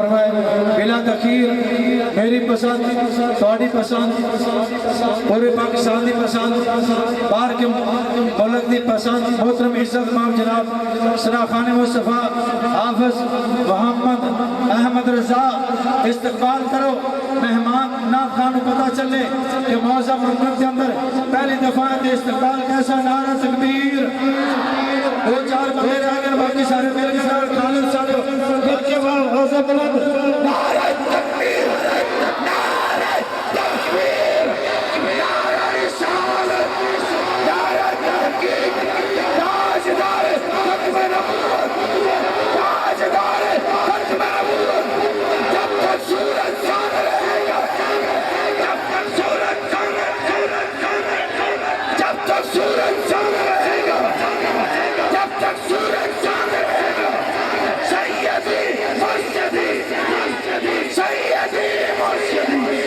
बिला तखीर मेरी पसंद थोड़ी पसंद पूरे पाकिस्तान की पसंद बाहर के मुल्क की पसंद मोहतरम इज्जत माम जनाब सराखान मुस्तफ़ा हाफिज मोहम्मद अहमद रजा इस्तकबाल करो। मेहमान नाथ खान को पता चले कि मौजा प्रोग्राम के अंदर पहली दफा इस्तकबाल कैसा। नारा तकबीर। दो चार बंदे रह गए, बाकी सारे मिल के सारे खालिद साहब के बाद हौसला बुलंद। नारा तकबीर, नारा तकबीर, नारा रिसालत, नारा तहकीक, ताजदार खत्म नबूवत, ताजदार खत्म नबूवत। जब तक सूरज चांद रहेगा, जब तक सूरज चांद रहेगा, जब तक सूरज चांद रहेगा, जब तक सूरज चांद रहेगा, सैयदी मुर्शिदी, सैयदी मुर्शिदी।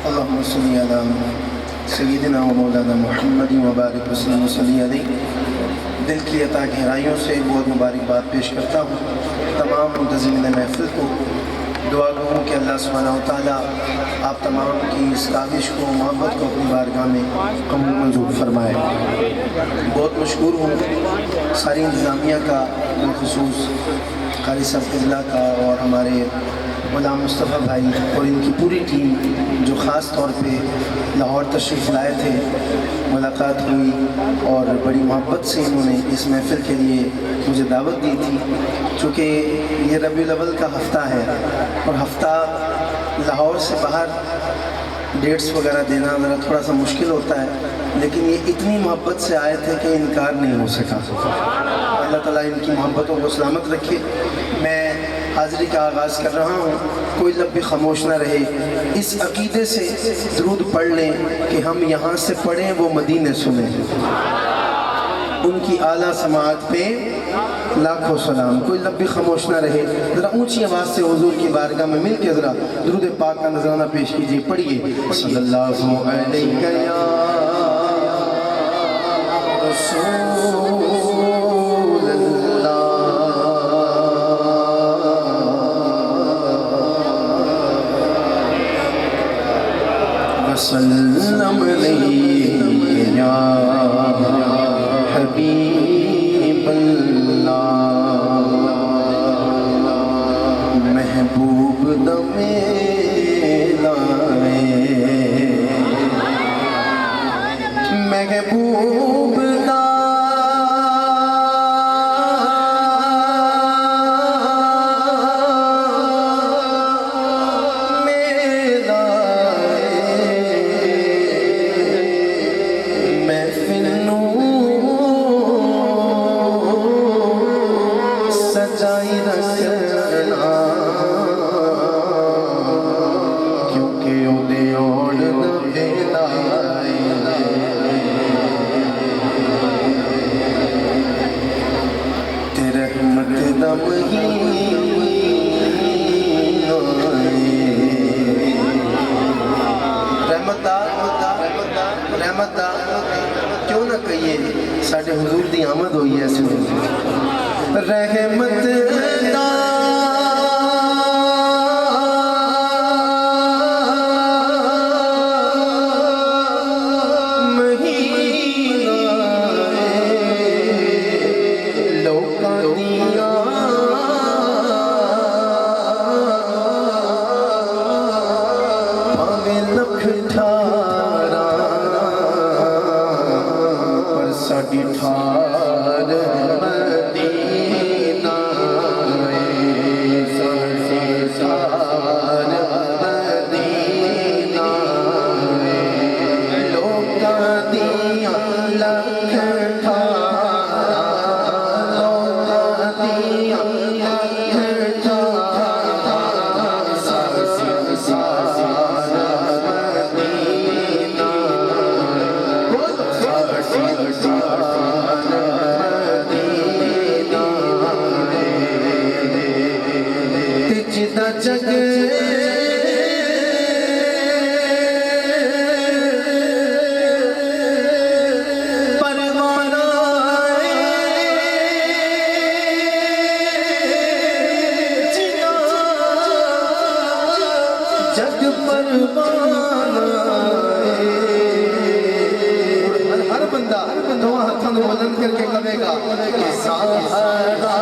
अल्लाहुम्मा सल्ली अला सय्यिदिना व मौलाना मुहम्मद व बारिक वसल्लम अलैहि। दिल की अता गहराइयों से बहुत मुबारकबाद पेश करता हूँ तमाम मुंतज़िमीन महफ़िल को। दुआ करूँ कि अल्लाह सुब्हानहू व तआला आप तमाम की इस काविश को, मोहब्बत को अपनी बारगाह में कबूल मंजूर फरमाए। बहुत मशकूर हूँ सारी इंतज़ामिया का, बिलख़ुसूस क़ारी साहब क़िबला का और हमारे गुलाम मुस्तफ़ा भाई और इनकी पूरी टीम जो ख़ास तौर पे लाहौर तशरीफ़ लाए थे। मुलाकात हुई और बड़ी मोहब्बत से इन्होंने इस महफ़िल के लिए मुझे दावत दी थी। चूँकि ये रबीउल अव्वल का हफ़्ता है और हफ़्ता लाहौर से बाहर डेट्स वगैरह देना ज़रा थोड़ा सा मुश्किल होता है, लेकिन ये इतनी मोहब्बत से आए थे कि इनकार नहीं हो सका। अल्लाह ताला इनकी मोहब्बतों को सलामत रखे। मैं हाज़िरी का आगाज़ कर रहा हूँ, कोई लब भी खामोश ना रहे। इस अक़ीदे से दुरूद पढ़ लें कि हम यहाँ से पढ़ें वो मदीने सुने। उनकी आला समाअत पे लाखों सलाम। कोई लब भी खामोश ना रहे। ज़रा ऊंची आवाज़ से हुजूर की बारगाह में मिल के ज़रा दुरूद पाक का नजराना पेश कीजिए। पढ़िए सल्लल्लाहु अलैहि या रसूल अल्लाह वसल्लम अलैहि या हबीब अल्लाह। महबूब दमे लाए, महबूब दा सजाई रखना क्योंकि उदे ओढ़ बेलाए तेरे रहमत दम ही रहमत क्यों ना कहिए साढ़े हुजूर दी आमद हुई है। ऐसे रहमत दा महीना लोका दिया भावे लख ठारा पर साडी ठार मदीना। के सहारा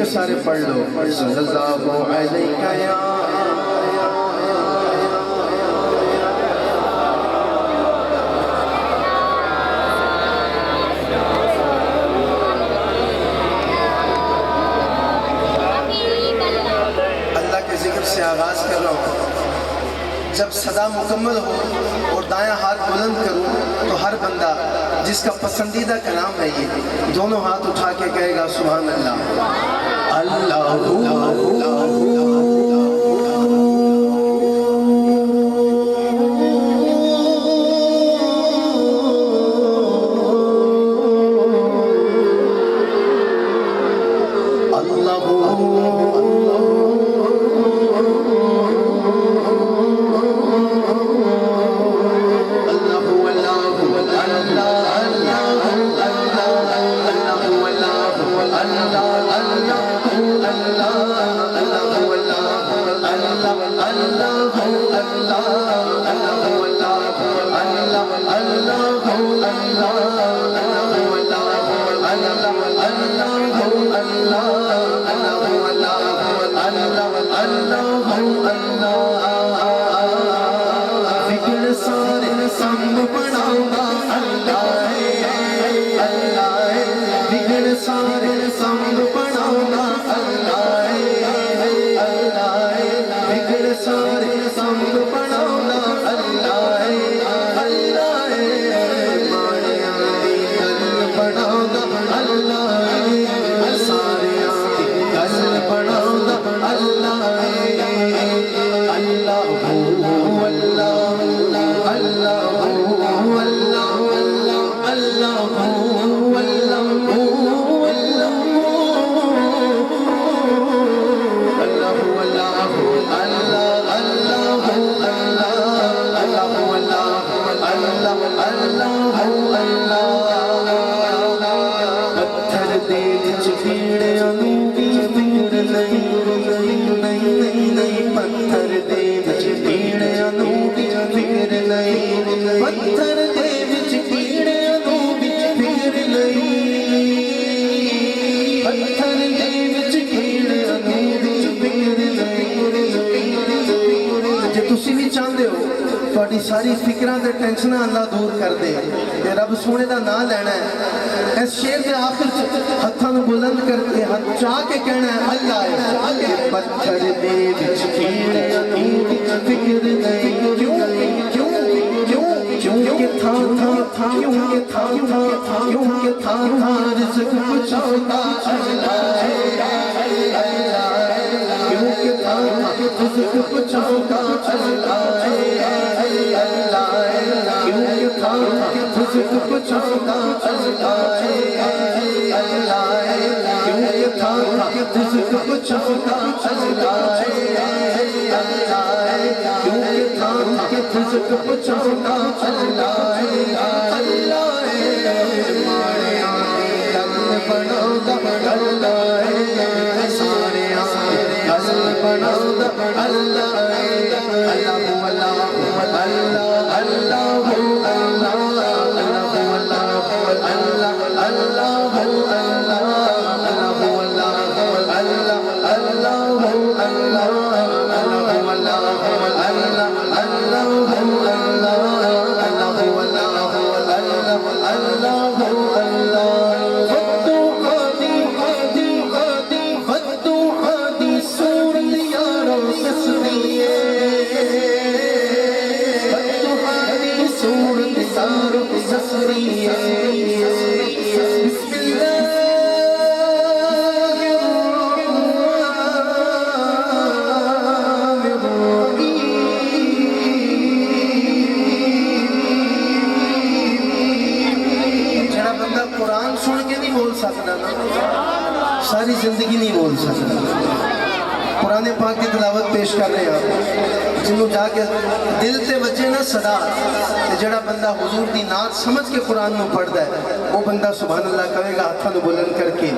सारे पढ़ लो सल्लल्लाहु अलैहि या अल्लाह के जिक्र से आगाज कर रहा हूँ। जब सदा मुकम्मल हो और दायां हाथ बुलंद करूँ तो हर बंदा जिसका पसंदीदा कलाम है ये दोनों हाथ उठा के कहेगा सुभान अल्लाह। सारी फिक्र ते टेंशन अल्लाह दूर कर दे ते रब सोने का नाम लेना है। इस शेर के आखिर हाथों को बुलंद करके हाथ चाह के कहना है अल्लाह पत्थर दे विच कीड़े फिक्र नहीं क्यों क्यों क्यों क्यों के था क्यों के था क्यों के था रिज़्क़ पहुंचाता अल्लाह क्यों के था रिज़्क़ पहुंचाता अल्लाह रिज़्क़ पहुंचाता अल्लाह क्यों ये था रिज़्क़ पहुंचाता अल्लाह रिज़्क़ पहुंचाउंदा अल्लाह अल्लाह माणे आंदी गल बनाउंदा अल्लाह सारे गल बनाउंदा अल्लाह अल्लाह अल्लाह अल्लाह अल्लाह सारी जिंदगी नहीं बोल सकता। कुरान पाक की तिलावत पेश कर रहे हैं जिन्हों जाके दिल ते वजे ना सदा ते जड़ा बंदा हुजूर दी नात समझ के कुरान में पढ़ता है वो बंदा सुभान अल्लाह कहेगा हाथों को बुलंद करके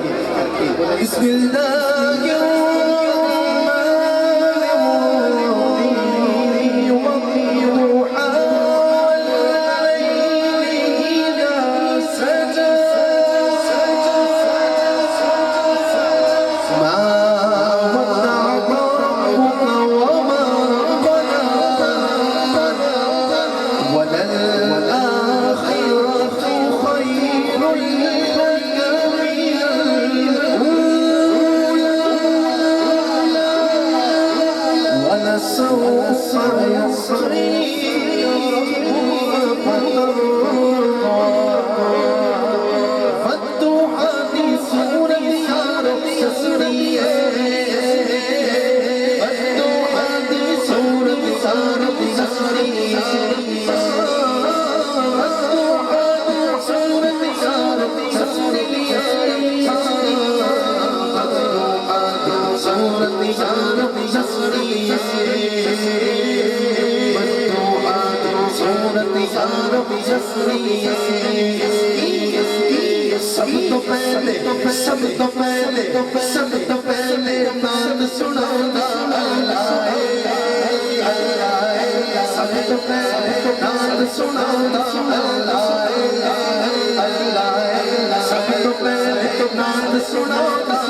सब तो पहले नाम सुनाऊंगा सब तो पहले नाम सुनाऊंगा सब तो पहले नाम सुनाऊंगा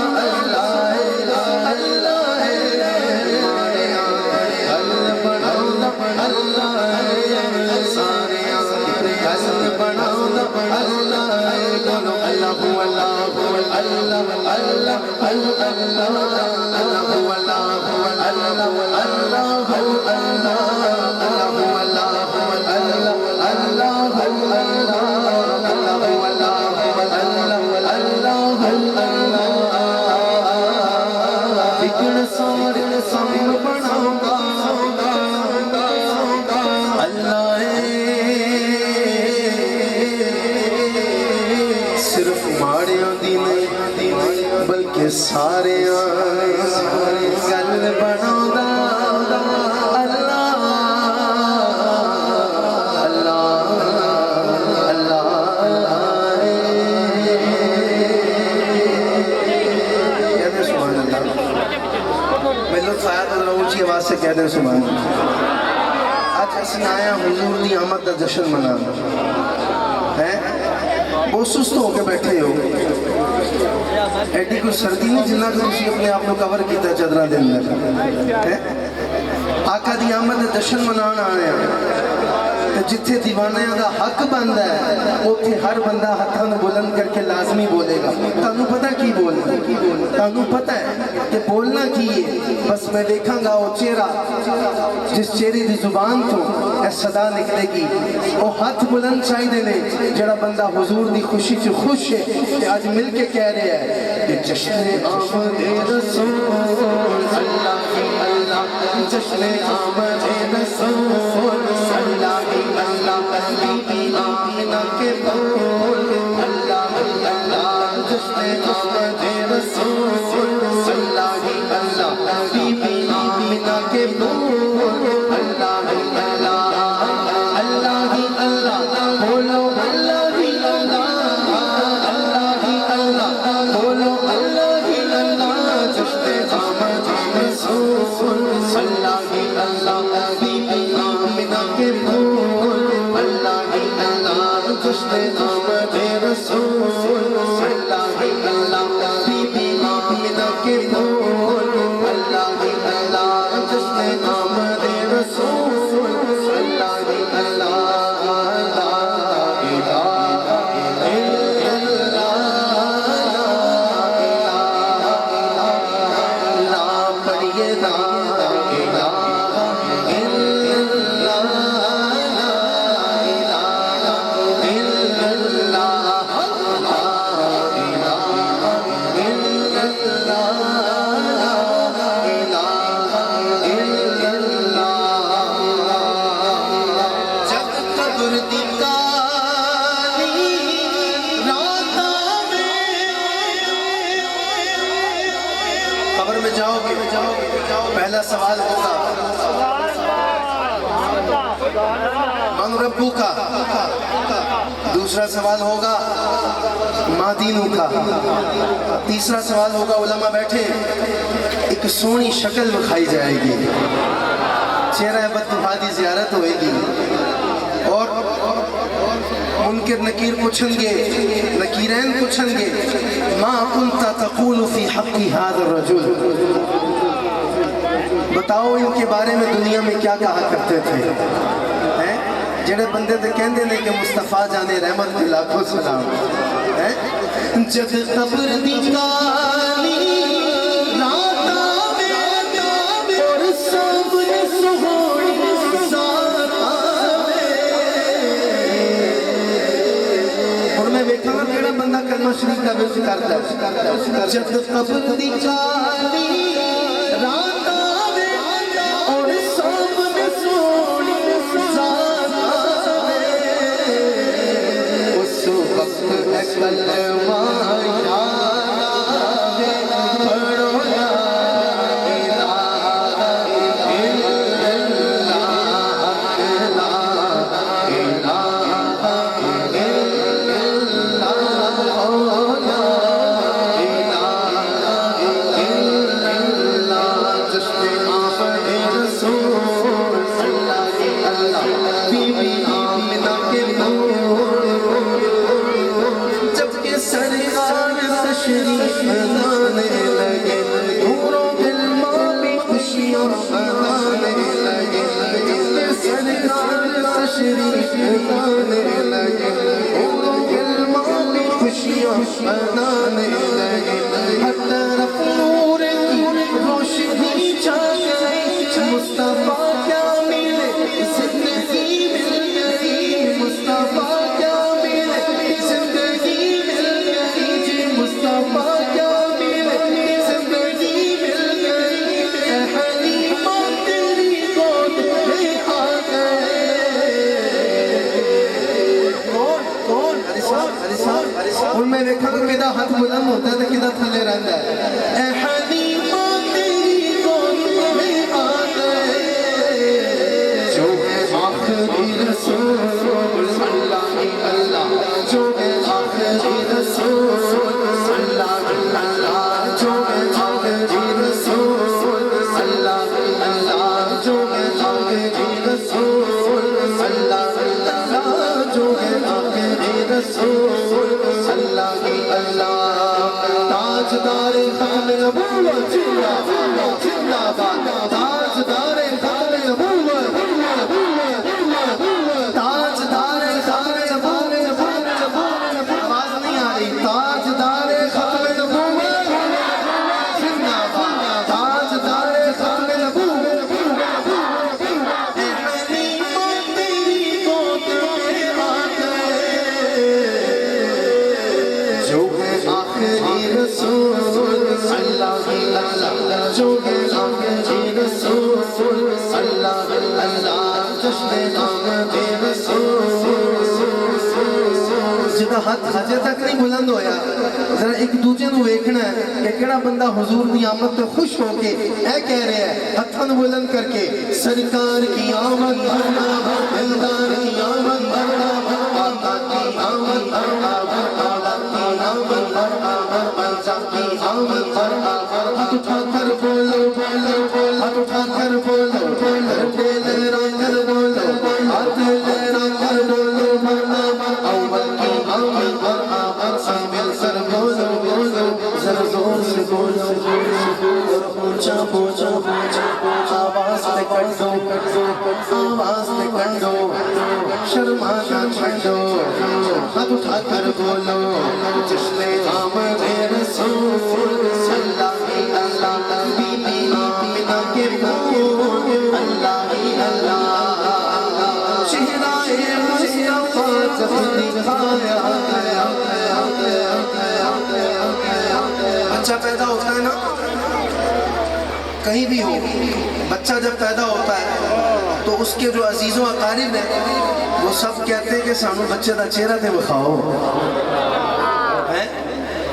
सिर्फ माड़ियां दी नहीं बल्कि सारे गल बनाउंदा अल्लाह अल्लाह अल्लाह कहते सुभान अल्लाह मैं लुत्फ आया तो ऊंची आवाज से कहते सुभान अल्लाह। आज असीं आया हुजूर दी आमद का जश्न मनाना है बहुत सुस्त होकर बैठे हो एडी कोई सर्दी नहीं जिन्ना कि तुसीं अपने आप को कवर किया चादर के अंदर आका दी आमद का जश्न मनाने आए हैं जिथे दीवानिया का हक बनता है उत्थे हर बंदा हाथों को बुलंद करके लाजमी बोलेगा। तुहानू पता की बोलना तुहानू पता है कि बोलना की है बस मैं देखांगा वो चेहरा जिस चेहरे की जुबान तो यह सदा निकलेगी वो हाथ बुलंद चाहिए ने जड़ा बंदा हुजूर की खुशी च खुश है ते अज मिल के कह रहा है कि जश्न आमद रसूल अल्लाह अल्लाह जश्न आमद रसूल अल्लाह अल्लाह बीबी आमिना के बोल अल्लाह अल्लाह जश्न आमद रसूल अल्लाह अल्लाह बीबी आमिना के बोल अल्लाह अल्लाह जश्न आमद रसूल अल्लाह अल्लाह बीबी आमिना के बोल अल्लाह अल्लाह जश्न आमद रसूल अल्लाह अल्लाह ला इलाहा इल्लल्लाह ला पढ़िए ला इलाहा इल्लल्लाह कब्र में जाओगे पहला सवाल होगा मन रब्बू का, दूसरा सवाल होगा मादीनू का, तीसरा सवाल होगा उलमा बैठे एक सोनी शक्ल दिखाई जाएगी, चेहरा बददुआ दी ज़ियारत होएगी और मुनकिर नकीर पूछेंगे, नकीरैन पूछेंगे मा कुंता तक़ूलु फ़ी हक़्क़ि हाज़ा रजुल, बताओ इनके बारे में दुनिया में क्या कहा करते थे, हैं जेड़े बंदे तो कहते हैं कि मुस्तफ़ा जाने रहमत के लाखों सलाम, हैं जब कब्र दी काली रातां में और सामने सोहणी मैं बैठा ना केड़ा बंदा कलमा शरीफ का विर्द करता है जब कब्र दी काली रातां में और सामने सोहणी ज़ात आवे उस वक्त है कलमा मनाने लगे हर तरफ नूर की रोशनी छा गई मुस्तफा क्या मिले जिंदगी मिल गई मुस्तफा क्या मिले जिंदगी मिल गई जी मुस्तफा क्या मिले जिंदगी मिल गई हलीमा तेरी गोद में आ गए कौन उनमें देखा किदा हाथ बुलंद होता है तो किदा थले रहता है ए हलीमा तेरी गोद में आ गए जो है आखिरी रसूल अल्लाह अल्लाह जो है आखिरी रसूल अल्लाह अल्लाह जो है आखिरी रसूल अल्लाह अल्लाह जो है आखिरी रसूल अल्लाह अल्लाह जो है आखिरी रसूल अल्लाह ताजदार खाने नबूवत जिंदाबाद ताजदार खाने नबूवत ताजदार खाने नबूवत आवाज नहीं आ रही ताजदार खाने नबूवत जिंदाबाद ताजदार खाने नबूवत हलीमा तेरी गोद में आ गए जो है आखिरी रसूल अल्लाह अल्लाह जो है आखिरी रसूल अल्लाह अल्लाह जश्न आमद रसूल जिदा हाथ हजे तक नहीं बुलंद होया जरा एक दूजे ਨੂੰ ਵੇਖਣਾ है कि केड़ा बंदा हुजूर दी आमद तो खुश होके ऐ कह रहा है हथन बुलंद करके सरकार की आमद मरहबा दिलदार की आमद मरहबा आका की आमद मरहबा आला की आमद मरहबा पंजा की आमद मरहबा हाथ उठाकर बोलो बोलो बोलो हाथ उठाकर बोलो बोलो दिल रंग बोलो हाथ लहरा कर बोलो मरहबा अव्वल की वास्ते कंडो, शर्माना छंडो, हाथ उठाकर बोलो जिसने आमदे रसूल अल्लाह ही अल्लाह, बीबी आमिना के फूल अल्लाह ही अल्लाह, चेहराए मुस्तफा जब दिखाया गया। बच्चा पैदा होता है ना, कहीं भी हो, बच्चा जब पैदा होता है तो उसके जो अजीज़ों अकारिब हैं वो सब कहते हैं कि सानू बच्चे का चेहरा तो दिखाओ, हैं?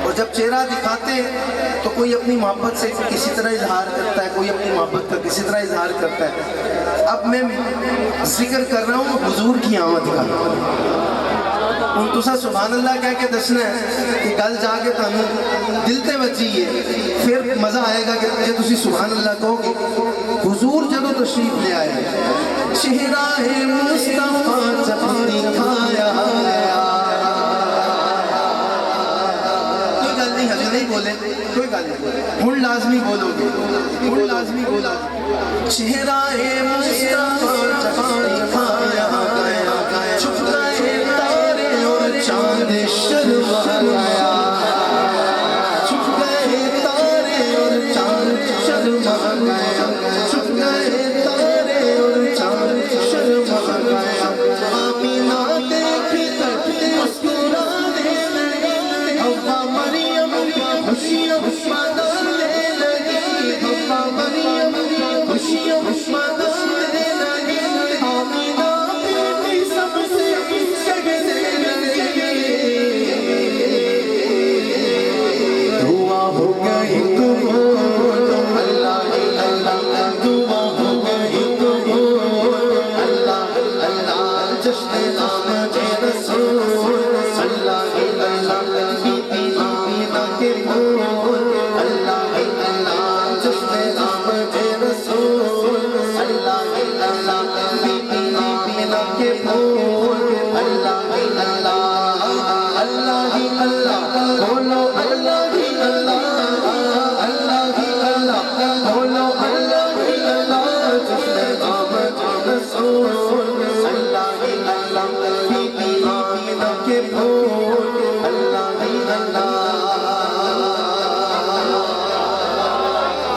और जब चेहरा दिखाते हैं तो कोई अपनी मोहब्बत से किसी तरह इजहार करता है, कोई अपनी मोहब्बत का किसी तरह इजहार करता है। अब मैं जिक्र कर रहा हूँ हुजूर की आमद का। हूँ तुसा सुभान अल्लाह कह के दसना है कि गल जाके तुहानू दिल ते वजी है, फिर मज़ा आएगा कि जे तुसी सुभान अल्लाह कहोगे। हुजूर जदों तशरीफ ले आए, चेहरा है मुस्तफा जब दिखाया गया। कोई गल नहीं, हजे नहीं बोले, कोई गल नहीं, हुण लाजमी बोलोगे, हुण लाजमी बोलो। चेहरा है मुस्तफा जब दिखाया गया, छुप गए तारे और चांद शर्मा गया, छुप गए तारे और चांद शर्मा गया, छुप गए तारे और चांद शर्मा गया। आमीना देखी तकते मुस्कुराने लगी, हव्वा मरियम खुशियाँ मनाने लगी, हव्वा मरियम खुशियाँ मनाने लगी। आमीना बेटी सबसे कहने लगी, दुआ हो गई तो बोलो अल्लाह अल्लाह, दुआ हो गई तो बोलो अल्लाह अल्लाह। जश्न आमद रसूल अल्लाह अल्लाह, बीबी आमिना के फूल अल्लाह अल्लाह। जश्न आमद रसूल अल्लाह अल्लाह, बीबी आमिना के फूल अल्लाह अल्लाह। अल्लाह ही अल्लाह बोलो, अल्लाह ही अल्लाह, अल्लाह ही अल्लाह बोलो, अल्लाह ही अल्लाह। जिसने आमद रसूल अल्लाह ही अल्लाह, बीबी आमिना के फूल अल्लाह ही अल्लाह।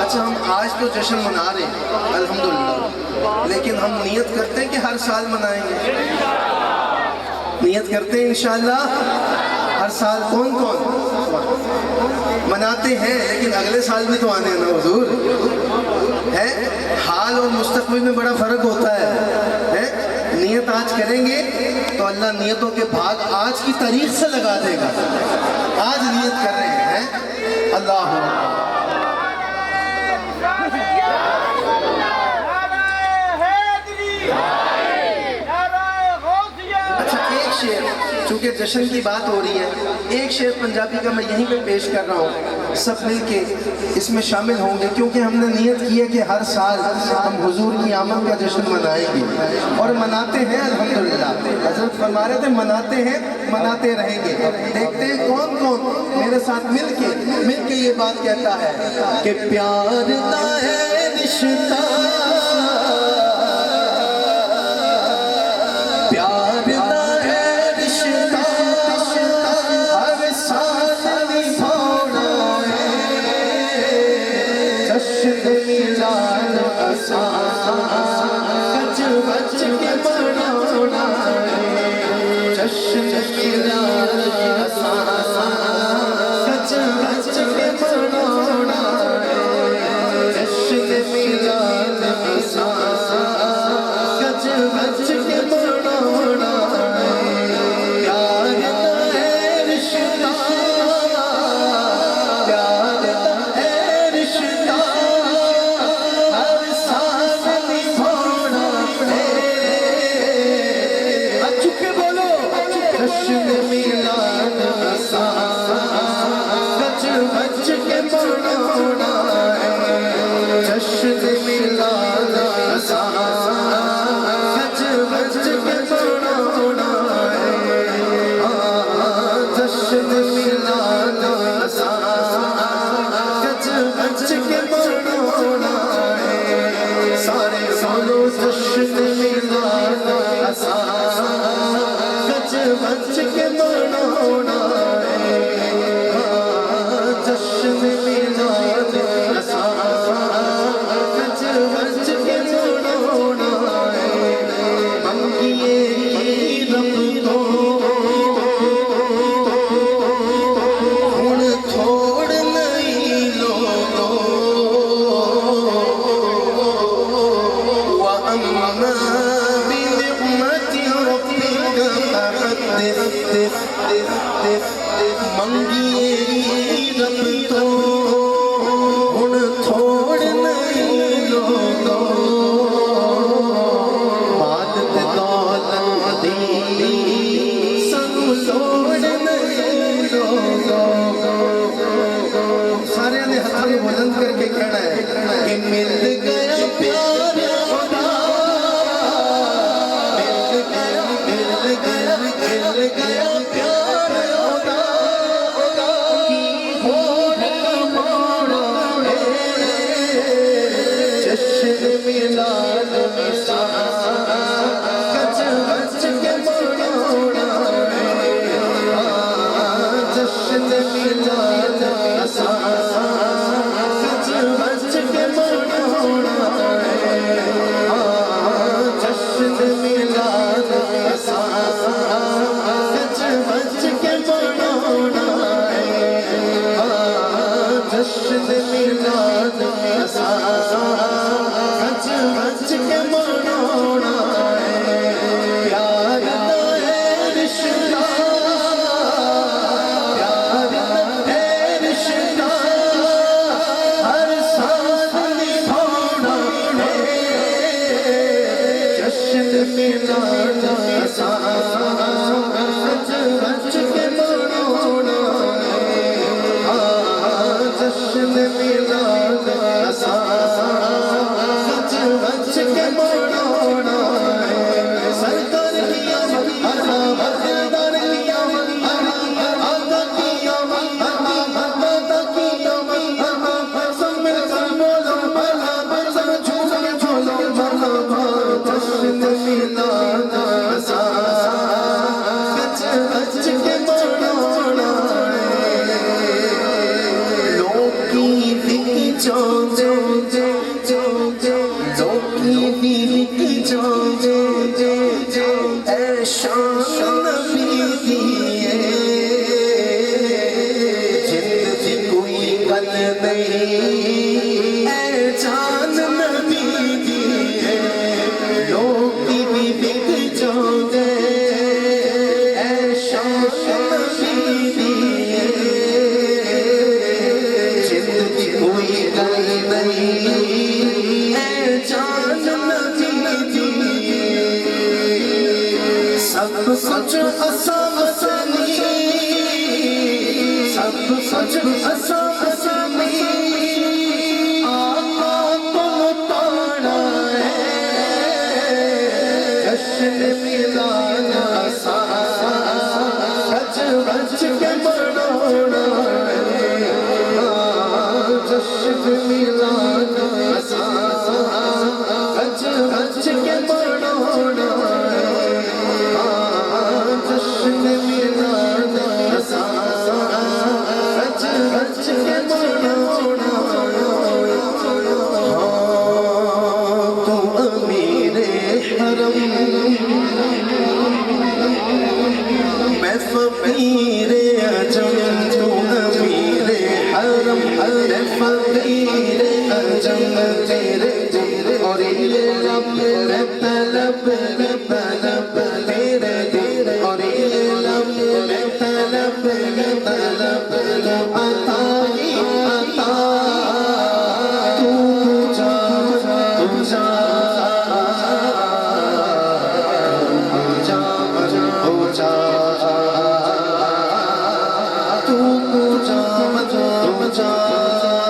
अच्छा, हम आज तो जश्न मना रहे हैं अल्हम्दुलिल्लाह, लेकिन हम नियत करते हैं कि हर साल मनाएंगे, नियत करते हैं इंशाअल्लाह हर साल। कौन कौन मनाते हैं, लेकिन अगले साल भी तो आने हैं ना हुजूर, है? हाल और मुस्तकबिल में बड़ा फ़र्क होता है? नियत आज करेंगे तो अल्लाह नियतों के भाग आज की तारीख से लगा देगा। आज नियत कर रहे हैं, अल्लाह। चूँकि जश्न की बात हो रही है, एक शेर पंजाबी का मैं यहीं पे पेश कर रहा हूँ, सब मिल के इसमें शामिल होंगे, क्योंकि हमने नियत की है कि हर साल हम हुजूर की आमद का जश्न मनाएंगे और मनाते हैं अल्हम्दुलिल्लाह। हज़रत फरमा रहे थे मनाते हैं, मनाते रहेंगे। देखते हैं कौन कौन मेरे साथ मिल के ये बात कहता है कि प्यार ना है रिश्ता, प्यार ना है रिश्ता, हर साल निभाना है। जश्न मिलाद आसान, बच बच के मनाना है। जश्न मिलाद आसान, बच बच के मनाना है। जश्न मिलाद बुलंद करके कहना है कि मिल गया प्यार खुदा, मिल गया प्यार खुदा की होठ मोड़ा जश्न मिलाद गज गज के मोड़ा जश्न मिलाद गज गज के मोड़ा जश्न मिलाद गज गज के मोड़ा जश्न मिलाद गज गज के मोड़ा प्यार है रिश्ता, प्यार है रिश्ता हर साथ निभाना है जश्न मिलाद गज गज के मोड़ा जश्न मिलाद गज गज के मोड़ा सरकार की आमद हरदार की आमद आका की आमद माता की आमद सब मिलकर बोलो मरहबा, सब झूम के बोलो मरहबा जश्न मिलाद गज गज के मोड़ा लोकी दिखी जो लोकी दिखी जो ऐशा नबी दिए जिंदगी कोई कल नहीं ऐ जान नबी दिए लोकी दिखी जो ऐशा नबी दिए जिंदगी कोई कल नहीं ऐ जान नबी दिए सब कुछ असली, सब कुछ असली आका तुम तारा है जश्न मिलाद गज गज के मोड़ा जश्न मिलाद गज गज के मोड़ा जश्न मिलाद गज गज के मोड़ा तू अमीरे हरम मैं फकीरे अजम, तू अमीरे हरम मैं फकीरे अजम तेरे और ये लब मैं तलब तेरे तेरे और ये लब मैं तलब आता आता तू जा तू जा हो जा तू जा हो जा तेरा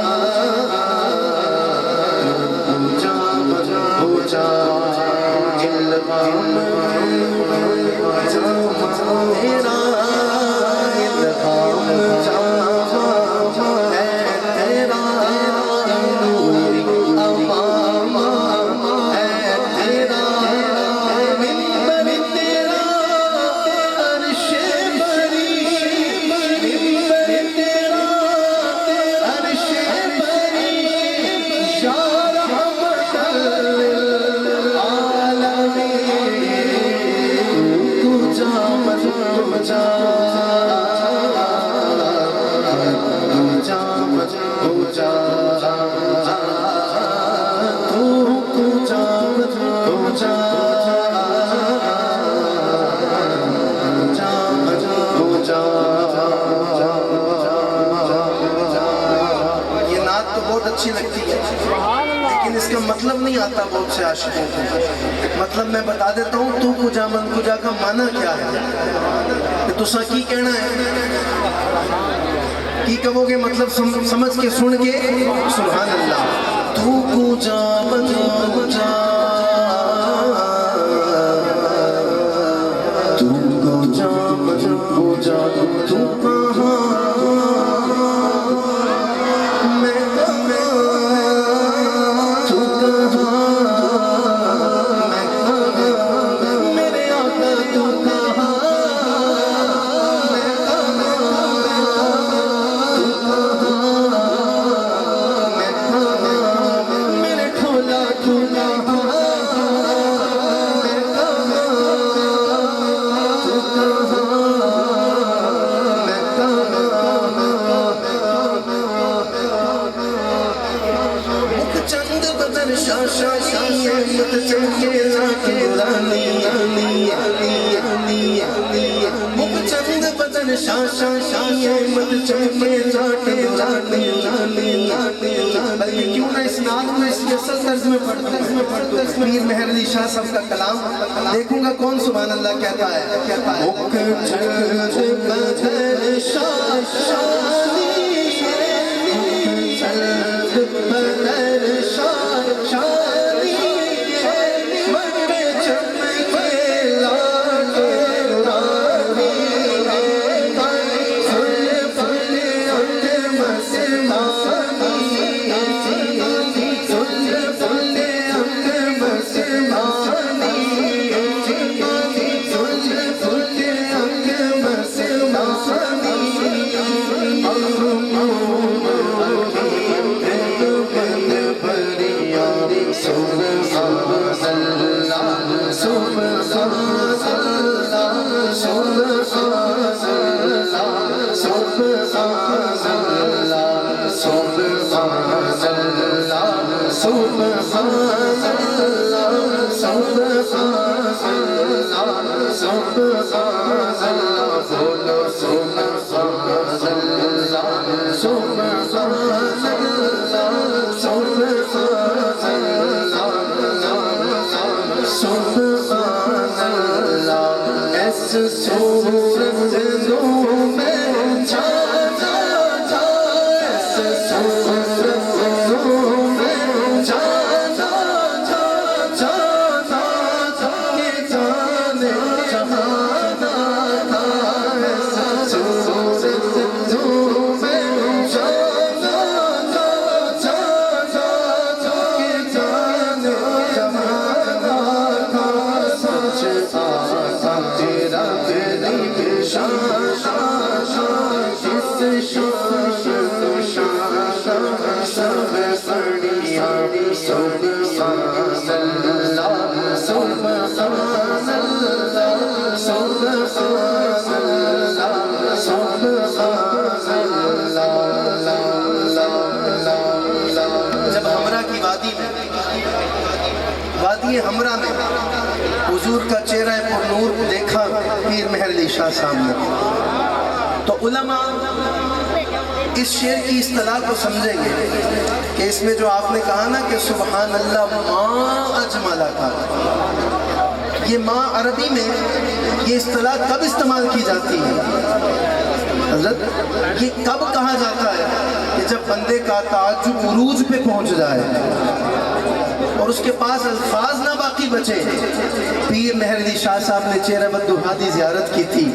बहुत अच्छी लगती है, लेकिन इसका मतलब नहीं आता बहुत से आशिकों को। मतलब मैं बता देता हूँ, तू कुजा मन कुजा का माना क्या है। तुसा की कहना है की कहोगे मतलब समझ के सुन के सुभान अल्लाह। तू पूजा बजा बजा तू पूजा बजा पूजा तू कहाँ मैं तू कहाँ मेरे आका तू कहाँ चंद बदन शाशा मत चमके लाके रानी मुख चंद बदन शाशा मत चमके लाके रानी बल्कि क्यों ना इस नाम को इसकी असल तर्ज में पढ़ते मीर मेहर अली शाह साहब का कलाम देखूंगा कौन सुभान अल्लाह कहता है। मुख चंद बदन शाशा जब हमरा की वादी हमरा में हुजूर का चेहरा पर नूर देखा पीर मेहर अली शाह साहब ने, तो उलमा इस शेर की इस्तिलाह को समझेंगे कि इसमें जो आपने कहा ना कि सुभान अल्लाह माँ अजमला का, ये माँ अरबी में ये इस्तिलाह कब इस्तेमाल की जाती है हज़रत? ये कब कहा जाता है कि जब बंदे का ताज्जुब उरूज पे पहुंच जाए और उसके पास अल्फाज ना बाकी बचे। पीर मेहर अली शाह साहब ने चेहरा बद्दुहा दी ज़ियारत की थी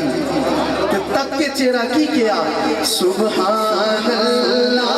तो तक के चेहरा की किया सुभान अल्लाह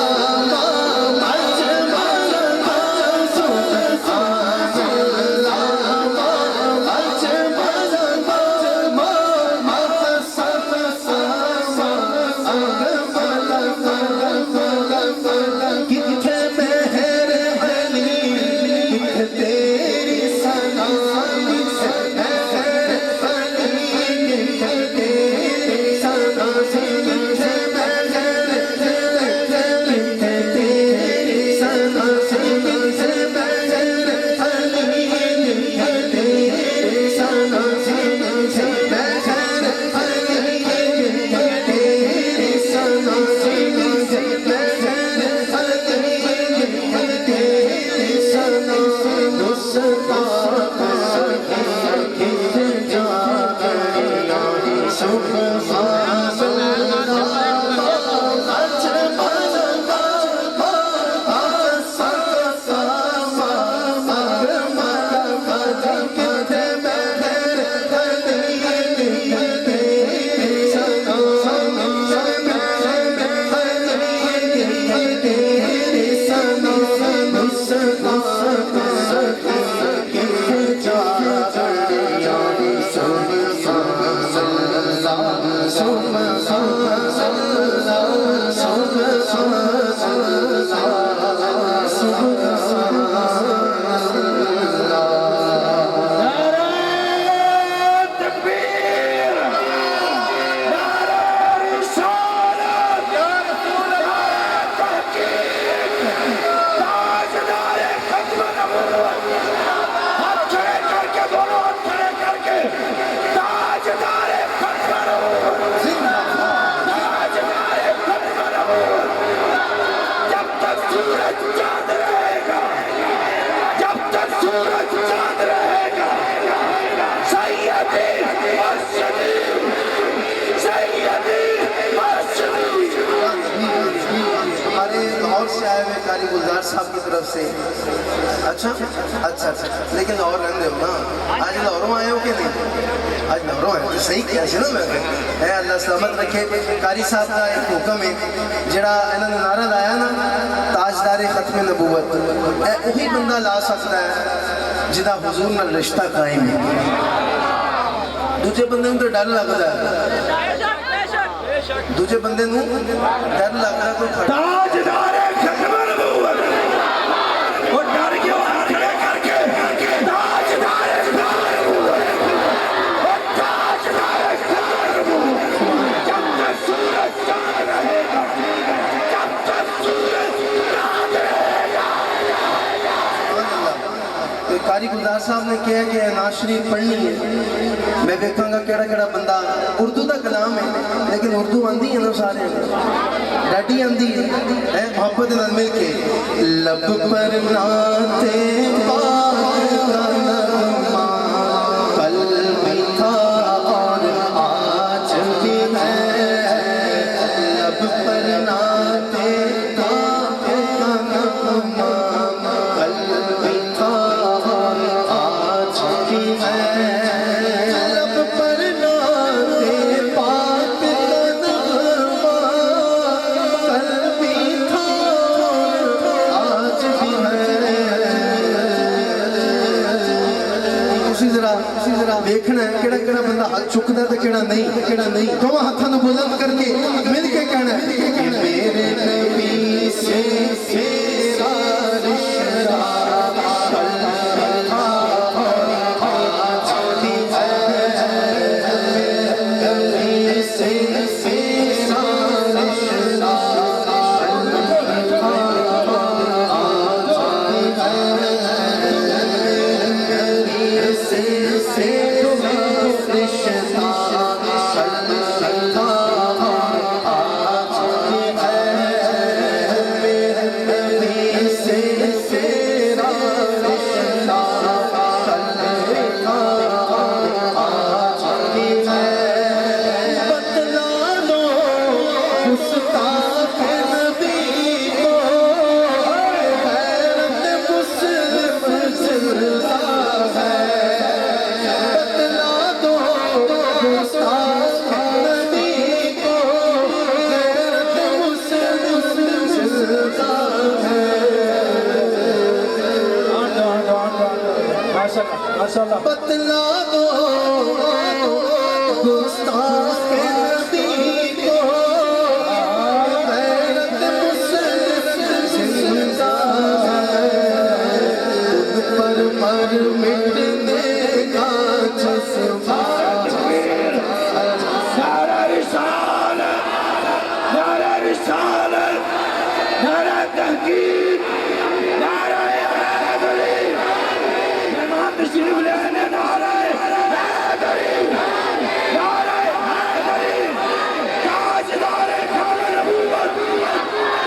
कारी गुलजार साहब की तरफ से। अच्छा अच्छा अच्छा, लेकिन लाहौर रहने हो ना, आज लाहौरों आए हो कि नहीं? आज लाहौरों आए तो सही किया ना मैं है। अल्लाह सलामत रखे। कारी साहब का एक हुक्म है जरा इन्होंने नारा लाया ना, ताजदारे खत्म नबूवत, वही बंदा ला सकता है जिदा हुजूर नाल रिश्ता कायम है। दूजे बंदे तो डर लगता है, दूजे बंदे डर लगता है। कोई ताजदारे खत्म नबूवत और डर क्यों खड़े करके ताजदारे खत्म नबूवत और ताजदारे खत्म नबूवत। जब तक सूरज चांद रहेगा, जब तक सूरज चांद रहेगा। तो कारी गुलजार साहब ने कहा कि नाज़ शरीफ पढ़नी है, मैं देखूंगा केड़ा केड़ा बंदा। उर्दू का कलाम है लेकिन उर्दू आंदी है ना सारे, डाडी आंदी है मोहब्बत नाल मिल के। लब पर नाते पाक का नगमा, कल भी था और आज भी है। लब पर नाते पाक का नगमा, कल भी था और आज भी है। देखना है केड़ा केड़ा बंदा हाथ चुकदा ते केड़ा नहीं, केड़ा नहीं। दोवां हाथां नूं बुलंद करके मिल के कहना है मेरे नबी से मेरा रिश्ता आज भी है। नबी से मेरा रिश्ता बतला दो गुस्ताख नबी को, गैरत मुस्लिम जिंदा है। उन पर मर मिटने का जज्बा। नारा रिसालत, नारा रिसालत, नारा तहकीक, नारा हैदरी। मेहमान तशरीफ ले आने, नारा हैदरी, नारा हैदरी, ताजदारे खाने नबूवत।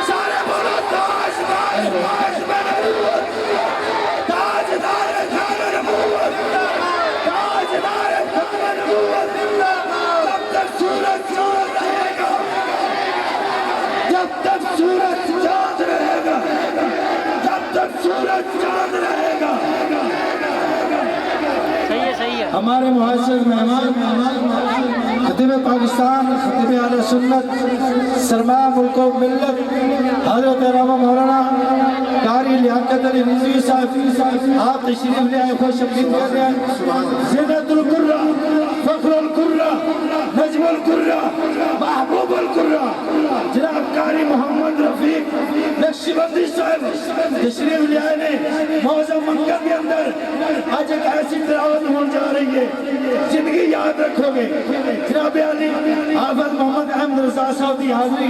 सारे बोलो ताजदारे खाने नबूवत, ताजदारे खाने नबूवत, ताजदारे खाने नबूवत। जब तक सूरज चांद रहेगा, जब तक सूरज चांद रहेगा, जब तक सूरज चांद रहेगा। सही है। हमारे मुहस्सिर मेहमान खतीब पाकिस्तान, खतीब आले सुन्नत, सरमाया मुल्क व मिल्लत हज़रत रामा मौलाना कारी लियाकत अली रिजवी साहब, आप तशरीफ ले आए, खुश आमदीद कहते हैं। ज़ीनतुल कुर्रा, फ़ख्रुल कुर्रा, नजमुल कुर्रा, बंदी साहब तशरीफ ले आए ने मौसम मक्का के अंदर आज एक ऐसी तिलावत होने जा रही है जिंदगी याद रखोगे। जनाब अली हाफिज मोहम्मद अहमद रजा साहब की हाजिरी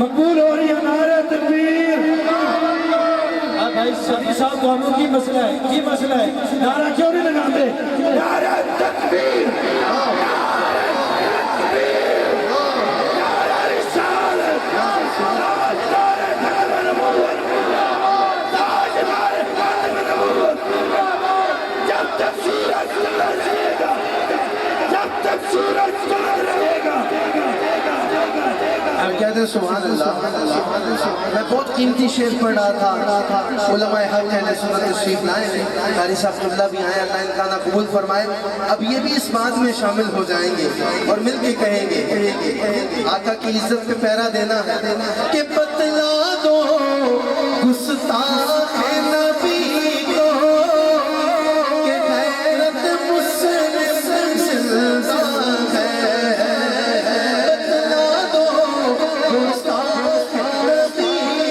मकबूल हो रही है। नारे तकबीर। भाई सदी साहब दोनों की मसला है, की मसला है, नारा क्यों नहीं लगाते? नारे तकबीर, कहते सुभान अल्लाह। मैं बहुत कीमती शेर पढ़ रहा था, उलमाए हक अहले सुन्नत तशरीफ लाए हैं, कारी साहब अब्दुल्ला भी आए, अल्लाह इनका ना कबूल फरमाए। अब ये भी इस बात में शामिल हो जाएंगे और मिल के कहेंगे आका की इज्जत पे पहरा देना है कि बतला दो गुस्ताख